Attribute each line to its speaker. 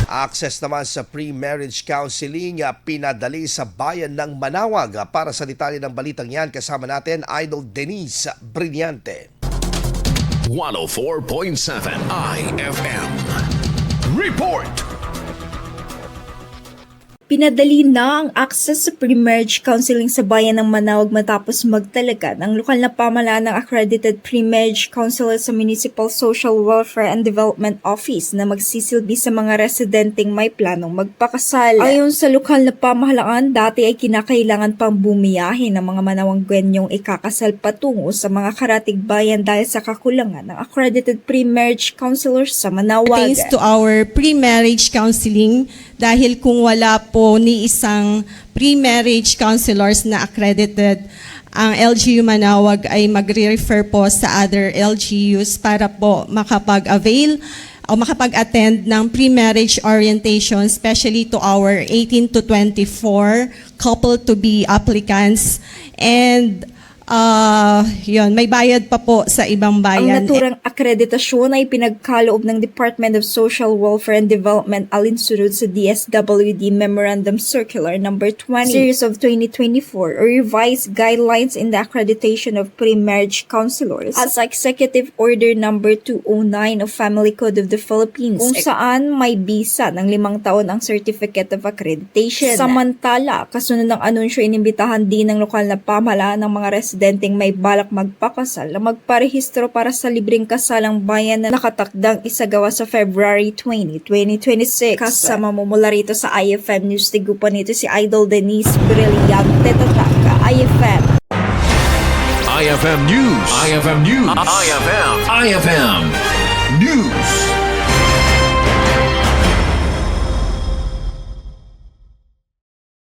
Speaker 1: Access naman sa pre-marriage counseling pinadali sa bayan ng Manawag. Para sa detalye ng balitang yan, kasama natin Idol Denise Brillante.
Speaker 2: 104.7 IFM Report.
Speaker 3: Pinadali na ang access sa pre-marriage counseling sa bayan ng Manawag matapos magtalaga ng lokal na pamahalaan ng accredited pre-marriage counselor sa Municipal Social Welfare and Development Office na magsisilbi sa mga residenteng may planong magpakasal. Ayon sa lokal na pamahalaan, dati ay kinakailangan pang bumiyahe ng mga Manawagwenyong ikakasal patungo sa mga karatig bayan dahil sa kakulangan ng accredited pre-marriage counselors sa Manawag.
Speaker 4: Thanks to our pre-marriage counseling, dahil kung wala po ni isang pre-marriage counselors na accredited, ang LGU Manawag ay magre-refer po sa other LGUs para po makapag-avail o makapag-attend ng pre-marriage orientation, especially to our 18 to 24 couple-to-be applicants. And yun, may bayad pa po sa ibang bayan.
Speaker 3: Ang naturang akreditasyon ay pinagkaloob ng Department of Social Welfare and Development alinsunod sa DSWD Memorandum Circular No. 20 Series of 2024 or Revised Guidelines in the Accreditation of Pre-Marriage Counselors at sa Executive Order No. 209 of Family Code of the Philippines kung saan may bisa ng 5 taon ang Certificate of Accreditation. Samantala, kasunod ng anunsyo, inimbitahan din ng lokal na pamahalaan ng mga residenteng may balak magpakasal na magparehistro para sa libreng kasalang bayan na nakatakdang isagawa sa February 20, 2026. Kasama mo mula rito sa IFM News, tigupan nito si Idol Denise Brillante, Tataka, IFM.
Speaker 2: IFM News. IFM News. IFM News.